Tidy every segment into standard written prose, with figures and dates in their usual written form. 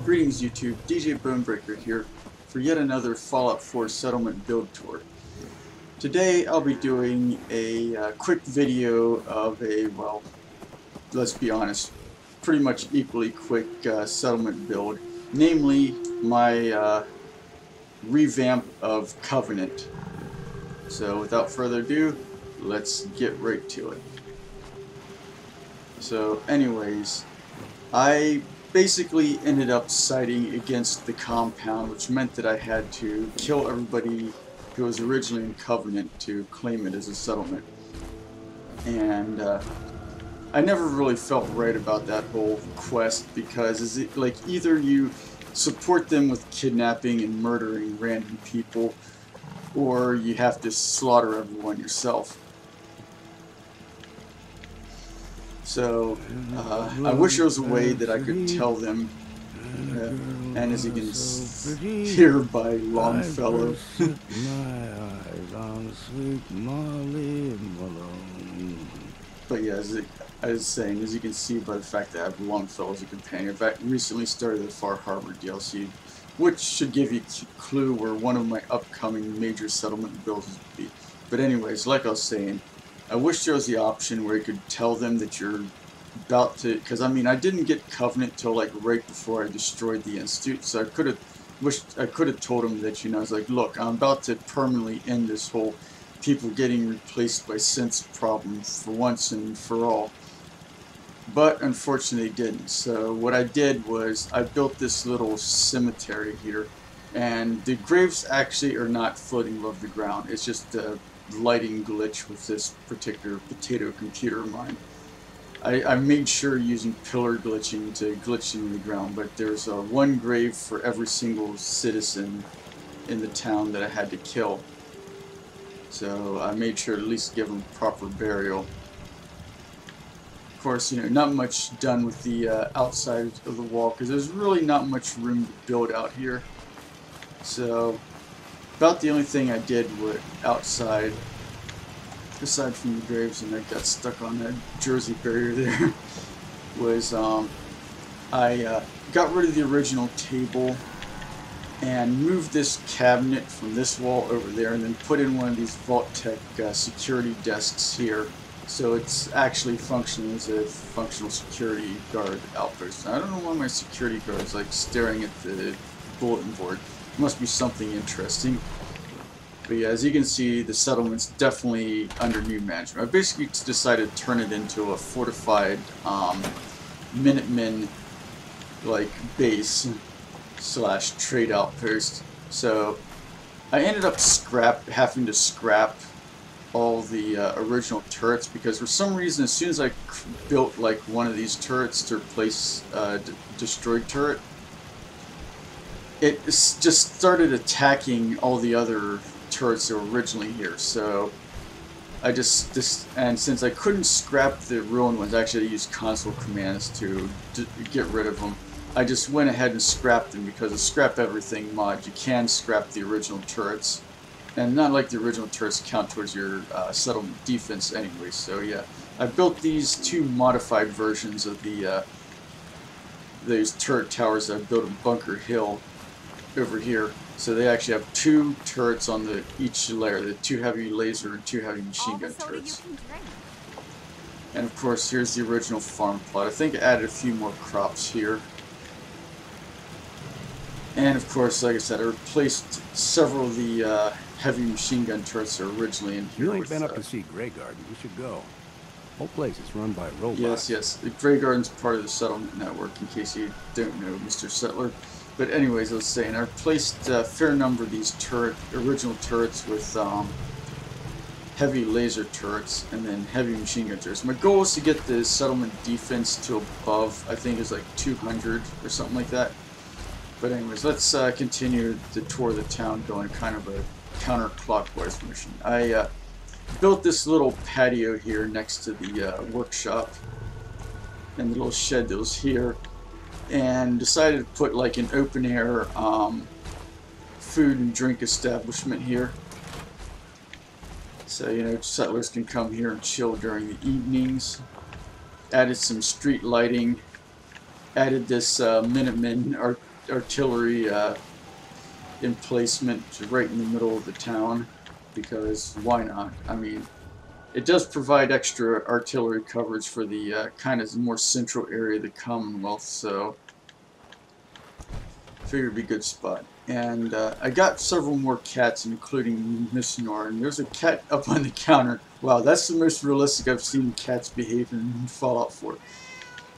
Greetings YouTube, DJ Bonebreaker here for yet another Fallout 4 settlement build tour. Today I'll be doing a quick video of a, well, let's be honest, pretty much equally quick settlement build, namely my revamp of Covenant. So without further ado, let's get right to it. So anyways, I basically ended up siding against the compound, which meant that I had to kill everybody who was originally in Covenant to claim it as a settlement. And I never really felt right about that whole quest, because is it like either you support them with kidnapping and murdering random people, or you have to slaughter everyone yourself. So, I wish there was a way that I could tell them, and as you can hear by Longfellow, but yeah, as I was saying, as you can see by the fact that I have Longfellow as a companion. In fact, recently started the Far Harbor DLC, which should give you a clue where one of my upcoming major settlement builds will be. But anyways, like I was saying, I wish there was the option where you could tell them that you're about to, because I mean, I didn't get Covenant till like right before I destroyed the Institute, so I could have told them that, you know, I was like, look, I'm about to permanently end this whole people getting replaced by synths problem for once and for all. But unfortunately didn't. So what I did was I built this little cemetery here, and the graves actually are not floating above the ground. It's just a lighting glitch with this particular potato computer of mine. I made sure using pillar glitching to glitch in the ground, but there's one grave for every single citizen in the town that I had to kill. So I made sure to at least give them proper burial. Of course, you know, not much done with the outside of the wall, because there's really not much room to build out here. So about the only thing I did with outside, aside from the graves, and I got stuck on that Jersey barrier there, was I got rid of the original table and moved this cabinet from this wall over there, and then put in one of these Vault-Tec security desks here. So it's actually functioning as a functional security guard outpost. I don't know why my security guard is like staring at the bulletin board. It must be something interesting. But yeah, as you can see, the settlement's definitely under new management. I basically decided to turn it into a fortified Minutemen like base slash trade outpost. So I ended up having to scrap all the original turrets, because for some reason, as soon as I built like one of these turrets to replace destroyed turret, it just started attacking all the other turrets that were originally here. So I and since I couldn't scrap the ruined ones, actually I used console commands to get rid of them. I just went ahead and scrapped them, because the scrap everything mod, you can scrap the original turrets, and not like the original turrets count towards your settlement defense anyway. So yeah, I built these two modified versions of those turret towers that I built in Bunker Hill over here. So they actually have two turrets on each layer, the two heavy laser and two heavy machine gun turrets. And of course, here's the original farm plot. I think I added a few more crops here. And of course, like I said, I replaced several of the heavy machine gun turrets that were originally in here. You ain't been up to see Grey Garden. You should go. Whole place is run by robots. Yes. The Grey Garden's part of the settlement network, in case you don't know, Mr. Settler. But anyways, I was saying, I replaced a fair number of these original turrets with heavy laser turrets and then heavy machine gun turrets. My goal was to get the settlement defense to above, I think it was like 200 or something like that. But anyways, let's continue the tour of the town, going kind of a counterclockwise motion. I built this little patio here next to the workshop and the little shed that was here, and decided to put like an open air food and drink establishment here. So, you know, settlers can come here and chill during the evenings. Added some street lighting. Added this Minutemen artillery emplacement right in the middle of the town, because why not? I mean, it does provide extra artillery coverage for the kind of more central area of the Commonwealth, so I figured it'd be a good spot. And I got several more cats, including Miss Nora, and there's a cat up on the counter. Wow, that's the most realistic I've seen cats behave in Fallout 4.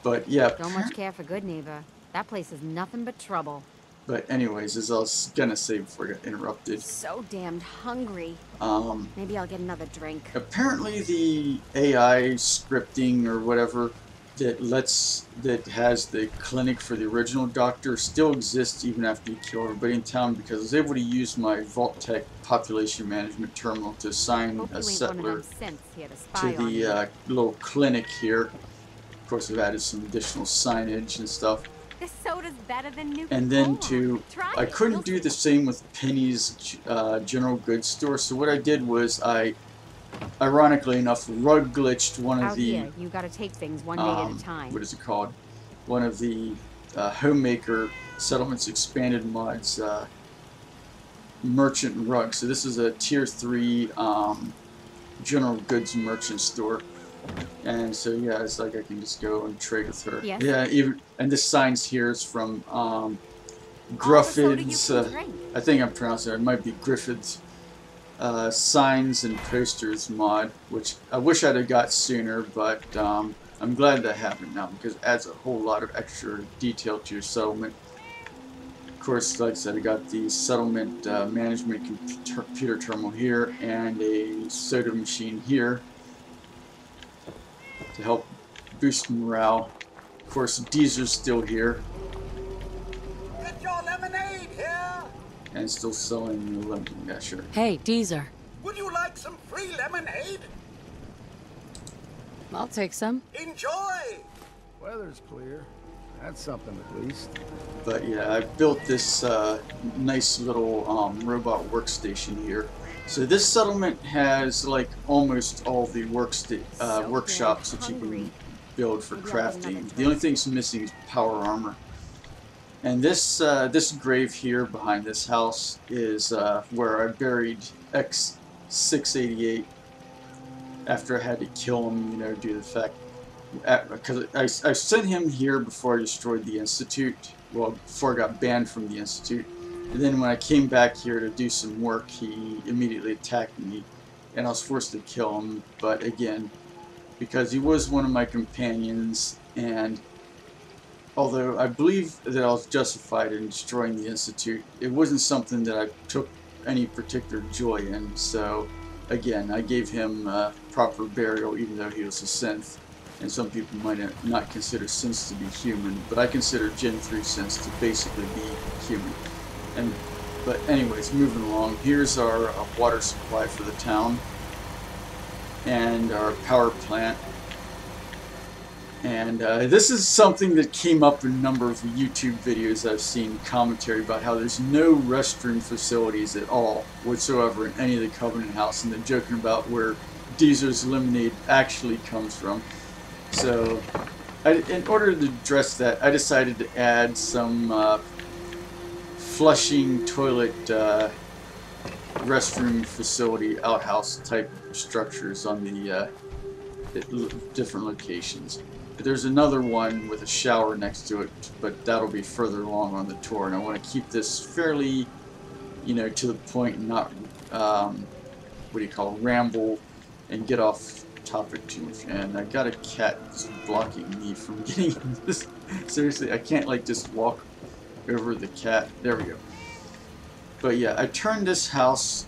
But yeah. Don't much care for good neighbor. That place is nothing but trouble. But anyways, as I was gonna say before I got interrupted. So damned hungry. Maybe I'll get another drink. Apparently the AI scripting or whatever that has the clinic for the original doctor still exists even after you kill everybody in town, because I was able to use my Vault Tech population management terminal to assign a settler to the little clinic here. Of course, I've added some additional signage and stuff. This soda's better than Nuka-Cola. And then I couldn't do the same with Penny's general goods store, so what I did was I, ironically enough, rug glitched one of the... Here, you gotta take things one day at a time. What is it called? One of the Homemaker Settlements Expanded mods, Merchant Rug. So this is a Tier 3 general goods merchant store. And so yeah, it's like I can just go and trade with her. Yes. Yeah, even, and this sign's here is from Gruffid's. I think I'm pronouncing it. It might be Griffith's signs and posters mod, which I wish I'd have got sooner, but I'm glad that happened now because it adds a whole lot of extra detail to your settlement. Of course, like I said, I got the settlement management computer terminal here and a soda machine here to help boost morale. Of course, Deezer's still here. Get your lemonade here! And still selling the lemonade, yeah, sure. Hey, Deezer. Would you like some free lemonade? I'll take some. Enjoy! Weather's clear. That's something at least. But yeah, I built this nice little robot workstation here. So this settlement has like almost all the workshops that you can build for crafting. The only thing's missing is power armor. And this this grave here behind this house is where I buried X688 after I had to kill him, you know, due to the fact because I sent him here before I destroyed the Institute. Well, before I got banned from the Institute. And then when I came back here to do some work, he immediately attacked me, and I was forced to kill him. But again, because he was one of my companions, and although I believe that I was justified in destroying the Institute, it wasn't something that I took any particular joy in. So again, I gave him proper burial, even though he was a synth. And some people might not consider synths to be human, but I consider Gen 3 synths to basically be human. But anyways, moving along, here's our water supply for the town and our power plant. And this is something that came up in a number of YouTube videos I've seen commentary about how there's no restroom facilities at all whatsoever in any of the Covenant House, and they're joking about where Deezer's lemonade actually comes from. So in order to address that, I decided to add some flushing toilet restroom facility outhouse type structures on the different locations. But there's another one with a shower next to it, but that'll be further along on the tour, and I want to keep this fairly, you know, to the point and not what do you call it, ramble and get off topic too much. And I got a cat that's blocking me from getting this. Seriously, I can't like just walk over the cat. There we go. But yeah, I turned this house,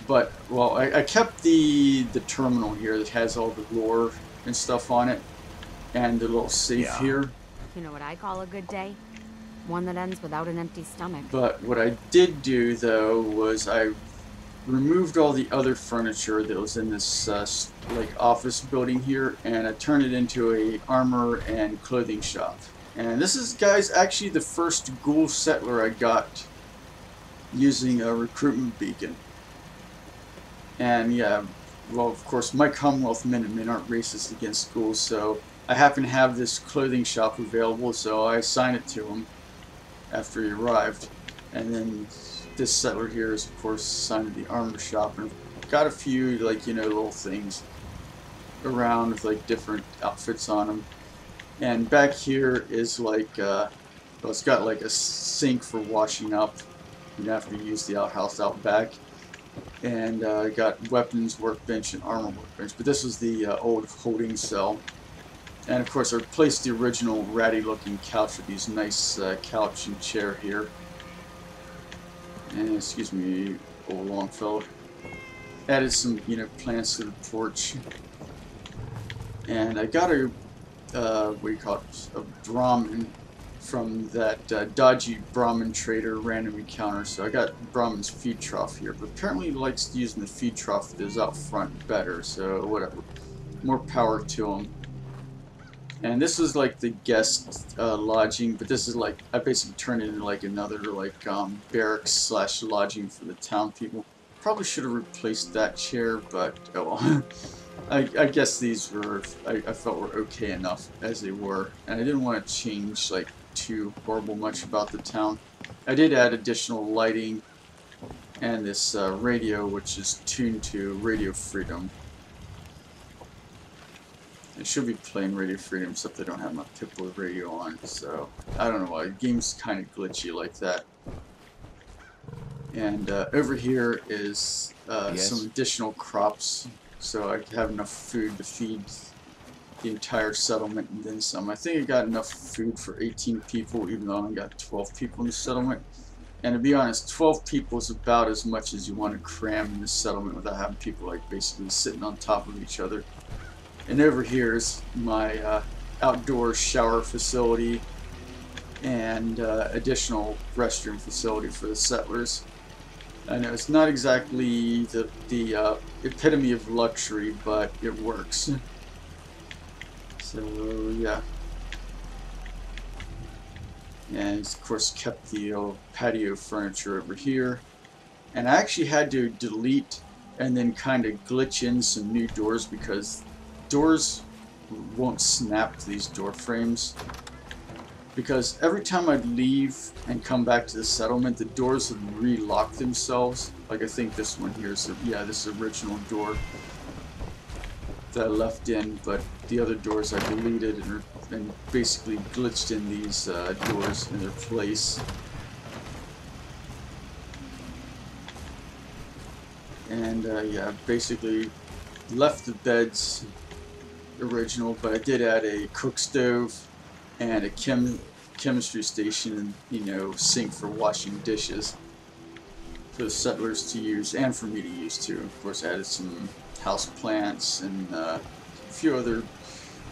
but well, I kept the terminal here that has all the lore and stuff on it, and the little safe here. You know what I call a good day? One that ends without an empty stomach. But what I did do though was I removed all the other furniture that was in this like office building here, and I turned it into a armor and clothing shop. And this is, guys, actually the first ghoul settler I got using a recruitment beacon. And yeah, well, of course, my Commonwealth Minutemen aren't racist against ghouls, so I happen to have this clothing shop available, so I assigned it to them. after he arrived. And then this settler here is, of course, assigned to the armor shop, and got a few, like, you know, little things around with like different outfits on them. And back here is like, well, it's got like a sink for washing up. You have to use the outhouse out back. And got weapons workbench and armor workbench. But this was the old holding cell. And of course I replaced the original ratty looking couch with these nice couch and chair here. And excuse me, old Longfellow. Added some, you know, plants to the porch. And I got a, what do you call it, a Brahmin from that dodgy Brahmin trader random encounter. So I got Brahmin's feed trough here, but apparently he likes using the feed trough that is out front better, so whatever. More power to him. And this is like the guest lodging, but this is like, I basically turned it into like another like barracks slash lodging for the town people. Probably should have replaced that chair, but oh well. I guess these were, I felt were okay enough as they were, and I didn't want to change like too horrible much about the town. I did add additional lighting and this radio, which is tuned to Radio Freedom. It should be playing Radio Freedom, except they don't have my Pip-Boy radio on, so I don't know why. The game's kind of glitchy like that. And over here is some additional crops, so I have enough food to feed the entire settlement and then some. I think I got enough food for 18 people, even though I only got 12 people in the settlement. And to be honest, 12 people is about as much as you want to cram in the settlement without having people like basically sitting on top of each other. And over here is my outdoor shower facility and additional restroom facility for the settlers. I know it's not exactly the epitome of luxury, but it works. So yeah. And of course kept the old patio furniture over here. And I actually had to delete and then kind of glitch in some new doors because doors won't snap to these door frames, because every time I'd leave and come back to the settlement, the doors would re-lock themselves. Like I think this one here is, yeah, this original door that I left in, but the other doors I deleted and basically glitched in these doors in their place. And yeah, basically left the beds original, but I did add a cook stove and a chemistry station and, you know, sink for washing dishes for the settlers to use and for me to use too. Of course, I added some house plants and a few other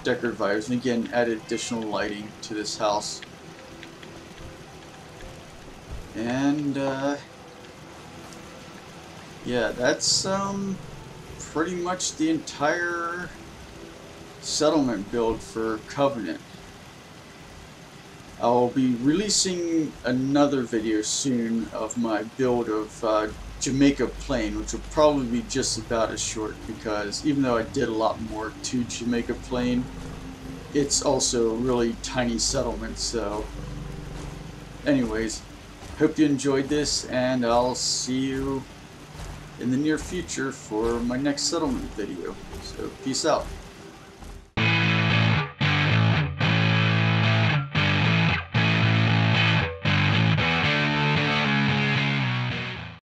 decorative items, and again added additional lighting to this house. And yeah, that's pretty much the entire settlement build for Covenant. I'll be releasing another video soon of my build of Jamaica Plain, which will probably be just about as short, because even though I did a lot more to Jamaica Plain, it's also a really tiny settlement. So anyways, hope you enjoyed this, and I'll see you in the near future for my next settlement video. So peace out.